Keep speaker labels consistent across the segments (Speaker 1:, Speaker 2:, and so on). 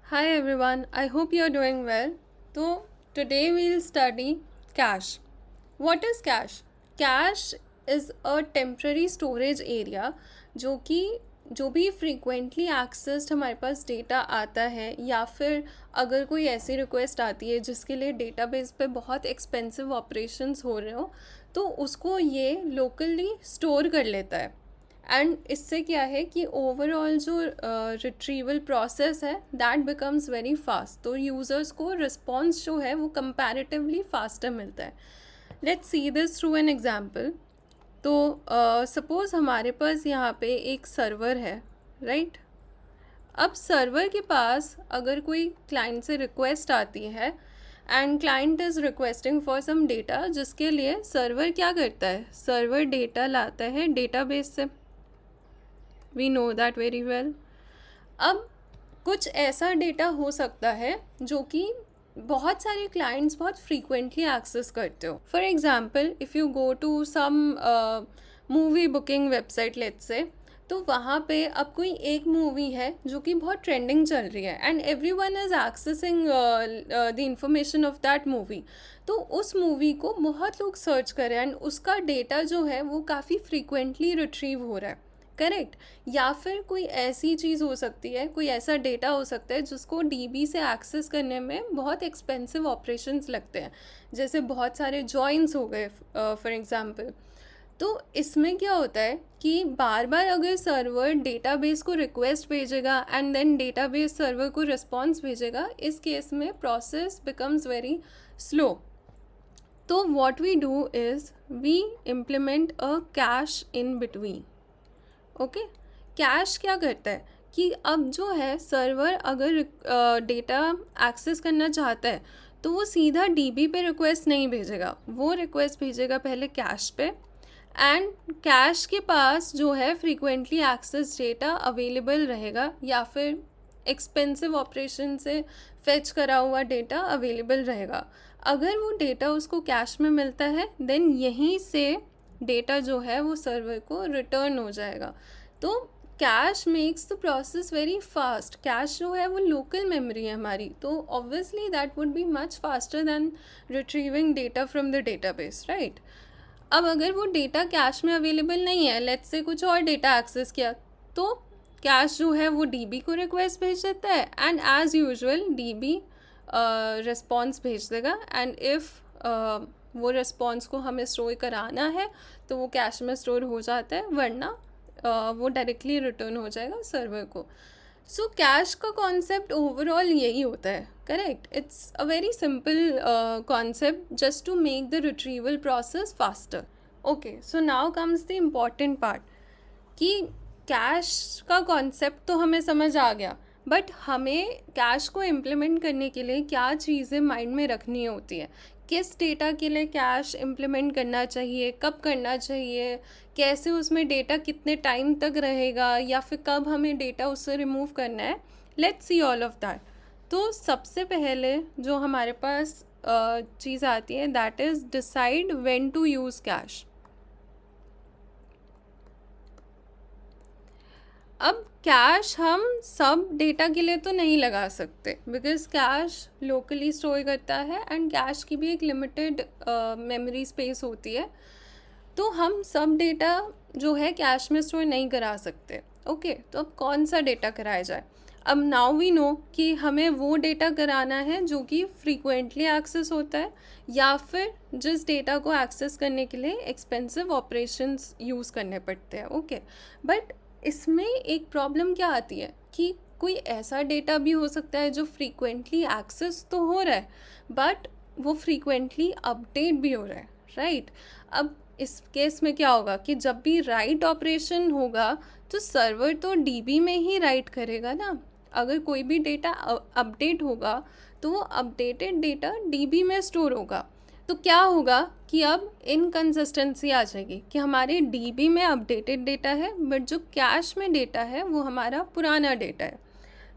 Speaker 1: Hi everyone, I hope you are doing well. So, today we'll study cache. What is cache? Cache is a temporary storage area जो कि जो भी frequently accessed हमारे पास data आता है या फिर अगर कोई ऐसी रिक्वेस्ट आती है जिसके लिए डेटाबेस पे बहुत एक्सपेंसिव ऑपरेशंस हो रहे हो तो उसको ये लोकली स्टोर कर लेता है एंड इससे क्या है कि ओवरऑल जो रिट्रीवल प्रोसेस है दैट बिकम्स वेरी फास्ट तो यूज़र्स को रिस्पॉन्स जो है वो कंपैरेटिवली फास्टर मिलता है. Let's see this through an example. तो सपोज़ हमारे पास यहाँ पे एक सर्वर है, राइट? अब सर्वर के पास अगर कोई क्लाइंट से रिक्वेस्ट आती है and client is requesting for some data जिसके लिए सर्वर क्या करता है, सर्वर डेटा लाता है डेटाबेस से. We know that very well. अब कुछ ऐसा डेटा हो सकता है जो कि बहुत सारे क्लाइंट्स बहुत फ्रीक्वेंटली एक्सेस करते हो. For example if you go to some movie booking website let's say, तो वहाँ पे अब कोई एक मूवी है जो कि बहुत ट्रेंडिंग चल रही है and every one is accessing the information of that movie. तो उस मूवी को बहुत लोग सर्च करें एंड उसका डेटा जो है वो काफ़ी फ्रीक्वेंटली रिट्रीव हो रहा है, करेक्ट? या फिर कोई ऐसी चीज़ हो सकती है, कोई ऐसा डेटा हो सकता है जिसको डीबी से एक्सेस करने में बहुत एक्सपेंसिव ऑपरेशंस लगते हैं, जैसे बहुत सारे जॉइंस हो गए फॉर एग्जांपल. तो इसमें क्या होता है कि बार बार अगर सर्वर डेटाबेस को रिक्वेस्ट भेजेगा एंड देन डेटाबेस सर्वर को रिस्पॉन्स भेजेगा, इस केस में प्रोसेस बिकम्स वेरी स्लो. तो what we do is we implement a cache in between. Okay, cache क्या करता है कि अब जो है सर्वर अगर डेटा एक्सेस करना चाहता है तो वो सीधा डीबी पे रिक्वेस्ट नहीं भेजेगा, वो रिक्वेस्ट भेजेगा पहले कैश पे एंड कैश के पास जो है फ्रीक्वेंटली एक्सेस डेटा अवेलेबल रहेगा या फिर एक्सपेंसिव ऑपरेशन से फेच करा हुआ डेटा अवेलेबल रहेगा. अगर वो डेटा उसको कैश में मिलता है देन यहीं से डेटा जो है वो सर्वर को रिटर्न हो जाएगा. तो cash makes the process very fast. Cash जो है वो लोकल मेमोरी है हमारी, तो obviously that would be much faster than retrieving data from the database, right? अब अगर वो डेटा कैश में अवेलेबल नहीं है, लेट्स से कुछ और डेटा एक्सेस किया, तो कैश जो है वो डीबी को रिक्वेस्ट भेज देता है and as usual DB response भेज देगा एंड इफ़ वो रिस्पॉन्स को हमें स्टोर कराना है तो वो कैश में स्टोर हो जाता है, वरना वो डायरेक्टली रिटर्न हो जाएगा सर्वर को. सो कैश का कॉन्सेप्ट ओवरऑल यही होता है, correct? It's a very simple concept just to make the retrieval process faster. Okay, so now comes the important part कि कैश का कॉन्सेप्ट तो हमें समझ आ गया, बट हमें कैश को इम्प्लीमेंट करने के लिए क्या चीज़ें माइंड में रखनी होती है, किस डेटा के लिए कैश इम्प्लीमेंट करना चाहिए, कब करना चाहिए, कैसे उसमें डेटा कितने टाइम तक रहेगा या फिर कब हमें डेटा उससे रिमूव करना है. Let's see all of that. तो सबसे पहले जो हमारे पास चीज़ आती है that is decide when to use cache. अब कैश हम सब डेटा के लिए तो नहीं लगा सकते बिकॉज कैश लोकली स्टोर करता है एंड कैश की भी एक लिमिटेड मेमोरी स्पेस होती है, तो हम सब डेटा जो है कैश में स्टोर नहीं करा सकते. ओके, तो अब कौन सा डेटा कराया जाए? अब नाउ वी नो कि हमें वो डेटा कराना है जो कि फ्रीक्वेंटली एक्सेस होता है या फिर जिस डेटा को एक्सेस करने के लिए एक्सपेंसिव ऑपरेशंस यूज़ करने पड़ते हैं. ओके, बट इसमें एक प्रॉब्लम क्या आती है कि कोई ऐसा डेटा भी हो सकता है जो फ्रीक्वेंटली एक्सेस तो हो रहा है बट वो फ्रीक्वेंटली अपडेट भी हो रहा है, राइट? अब इस केस में क्या होगा कि जब भी राइट ऑपरेशन होगा तो सर्वर तो डीबी में ही राइट करेगा ना. अगर कोई भी डेटा अपडेट होगा तो वो अपडेटेड डेटा डीबी में स्टोर होगा. तो क्या होगा कि अब इनकन्सिस्टेंसी आ जाएगी कि हमारे डीबी में अपडेटेड डेटा है बट जो कैश में डेटा है वो हमारा पुराना डेटा है.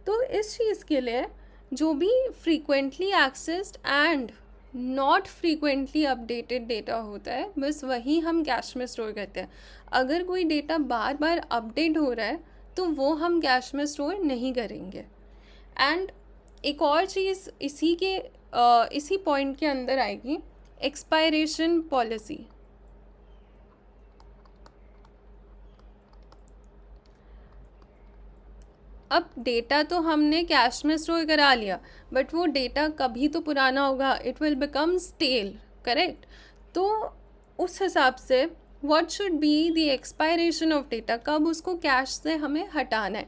Speaker 1: तो इस चीज़ के लिए जो भी frequently accessed and not frequently updated data होता है बस वही हम कैश में स्टोर करते हैं. अगर कोई डेटा बार बार अपडेट हो रहा है तो वो हम कैश में स्टोर नहीं करेंगे. एंड एक और चीज़ इसी पॉइंट के अंदर आएगी, एक्सपायरेशन पॉलिसी। अब डेटा तो हमने कैश में स्टोर करा लिया, बट वो डेटा कभी तो पुराना होगा, it will become stale, correct. तो उस हिसाब से what should be the expiration of data, कब उसको कैश से हमें हटाना है,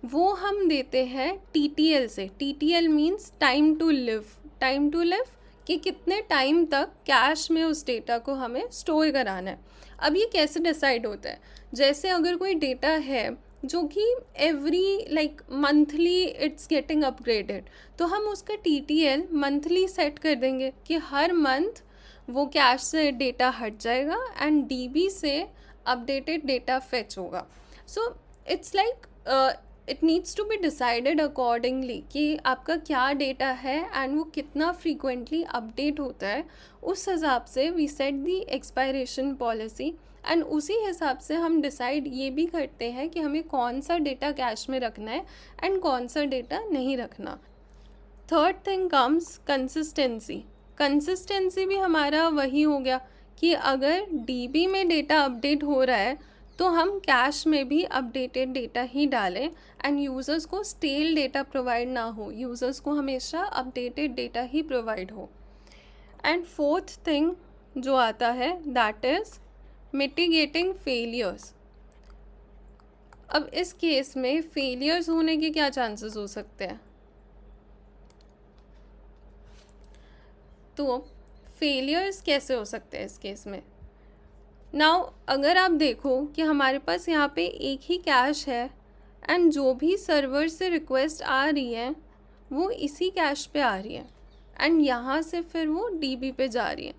Speaker 1: वो हम देते हैं TTL से। TTL means time to live. Time to live कि कितने टाइम तक कैश में उस डेटा को हमें स्टोर कराना है। अब ये कैसे डिसाइड होता है, जैसे अगर कोई डेटा है जो कि every monthly it's getting upgraded, तो हम उसका TTL मंथली सेट कर देंगे कि हर मंथ वो कैश से डेटा हट जाएगा एंड DB से अपडेटेड डेटा फेच होगा। So it's it needs to be decided accordingly कि आपका क्या डेटा है एंड वो कितना फ्रीक्वेंटली अपडेट होता है। उस हिसाब से we set the expiration policy and उसी हिसाब से हम डिसाइड ये भी करते हैं कि हमें कौन सा डेटा कैश में रखना है एंड कौन सा डेटा नहीं रखना। Third thing comes consistency. Consistency भी हमारा वही हो गया कि अगर DB में डेटा अपडेट हो रहा है तो हम कैश में भी अपडेटेड डेटा ही डालें एंड यूज़र्स को स्टेल डेटा प्रोवाइड ना हो, यूज़र्स को हमेशा अपडेटेड डेटा ही प्रोवाइड हो। एंड फोर्थ थिंग जो आता है दैट इज़ मिटिगेटिंग फेलियर्स। अब इस केस में फेलियर्स होने के क्या चांसेस हो सकते हैं, तो फेलियर्स कैसे हो सकते हैं इस केस में। नाउ अगर आप देखो कि हमारे पास यहाँ पे एक ही कैश है एंड जो भी सर्वर से रिक्वेस्ट आ रही है वो इसी कैश पे आ रही है एंड यहाँ से फिर वो DB पे जा रही है।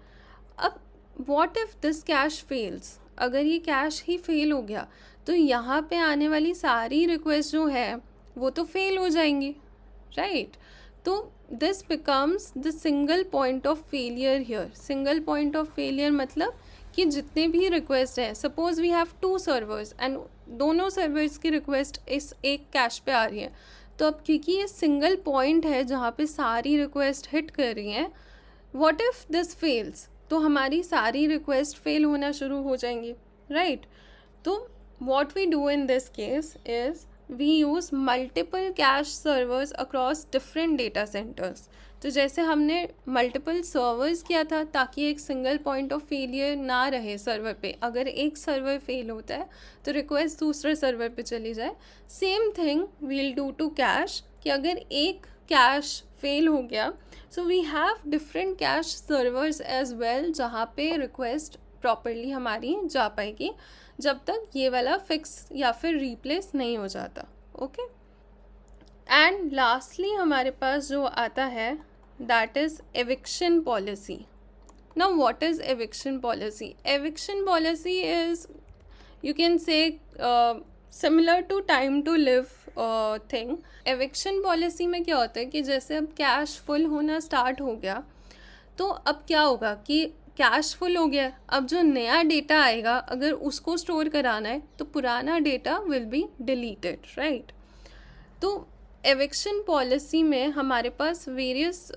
Speaker 1: अब what if this cash fails, अगर ये कैश ही फेल हो गया तो यहाँ पे आने वाली सारी रिक्वेस्ट जो है वो तो फेल हो जाएंगी, राइट। तो this becomes the single point of failure here. Single point of failure मतलब कि जितने भी रिक्वेस्ट हैं, suppose we have 2 servers and दोनों सर्वर्स की रिक्वेस्ट इस एक कैश पे आ रही है, तो अब क्योंकि ये सिंगल पॉइंट है जहाँ पे सारी रिक्वेस्ट हिट कर रही हैं, व्हाट इफ़ दिस फेल्स, तो हमारी सारी रिक्वेस्ट फेल होना शुरू हो जाएंगी, राइट। तो what we do in this case is we use multiple cache servers across different data centres. तो जैसे हमने मल्टीपल सर्वर्स किया था ताकि एक सिंगल पॉइंट ऑफ फेलियर ना रहे सर्वर पे, अगर एक सर्वर फेल होता है तो रिक्वेस्ट दूसरे सर्वर पे चली जाए। Same thing we'll do to cache कि अगर एक कैश फेल हो गया so we have different cache servers as well जहाँ पे रिक्वेस्ट प्रॉपरली हमारी जा पाएगी जब तक ये वाला फिक्स या फिर रिप्लेस नहीं हो जाता, ओके। एंड लास्टली हमारे पास जो आता है that is eviction policy. Now what is eviction policy? Eviction policy is you can say similar to time to live thing। Eviction policy में क्या होता है कि जैसे अब कैश फुल होना स्टार्ट हो गया तो अब क्या होगा कि कैश फुल हो गया, अब जो नया डेटा आएगा अगर उसको स्टोर कराना है तो पुराना data will be deleted, right. तो एविक्शन पॉलिसी में हमारे पास वेरियस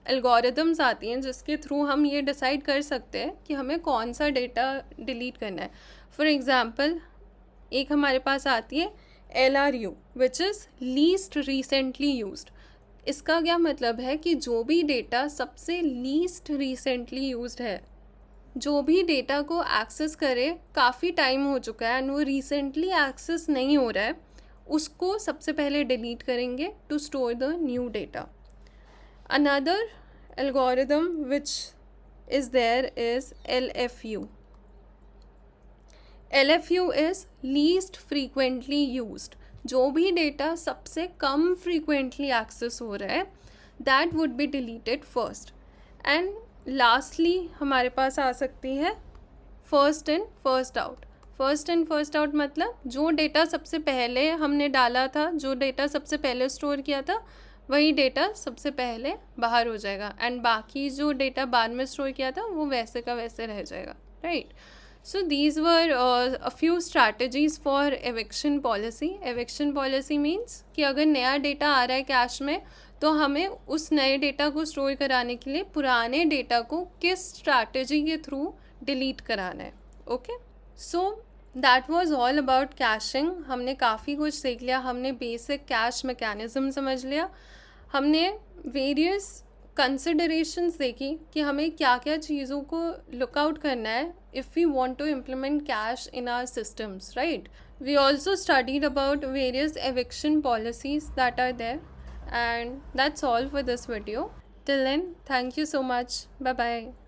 Speaker 1: एल्गोरिदम्स आती हैं जिसके थ्रू हम ये डिसाइड कर सकते हैं कि हमें कौन सा डेटा डिलीट करना है। फॉर एग्ज़ाम्पल एक हमारे पास आती है LRU which is least recently used. इसका क्या मतलब है कि जो भी डेटा सबसे लीस्ट रिसेंटली यूज्ड है, जो भी डेटा को एक्सेस करे काफ़ी टाइम हो चुका है एंड वो रिसेंटली एक्सेस नहीं हो रहा है, उसको सबसे पहले डिलीट करेंगे to store the new data. Another algorithm which is there is LFU. LFU is least frequently used। जो भी डेटा सबसे कम frequently access हो रहा है that would be deleted first। and lastly हमारे पास आ सकती है first in first out। First in first out मतलब जो डेटा सबसे पहले हमने डाला था, जो डेटा सबसे पहले स्टोर किया था वही डेटा सबसे पहले बाहर हो जाएगा एंड बाकी जो डेटा बाद में स्टोर किया था वो वैसे का वैसे रह जाएगा, right. So these were a few strategies for eviction policy. Eviction policy means कि अगर नया डेटा आ रहा है कैश में तो हमें उस नए डेटा को स्टोर कराने के लिए पुराने डेटा को किस स्ट्रैटेजी के थ्रू डिलीट कराना है. Okay, so that was all about caching. हमने काफ़ी कुछ सीख लिया. हमने बेसिक कैश मैकेनिज्म समझ लिया. हमने वेरियस कंसिडरेशंस देखी कि हमें क्या क्या चीज़ों को लुकआउट करना है if we want to implement cache in our systems, right. We also studied about various eviction policies that are there, and that's all for this video. Till then, thank you so much. Bye bye.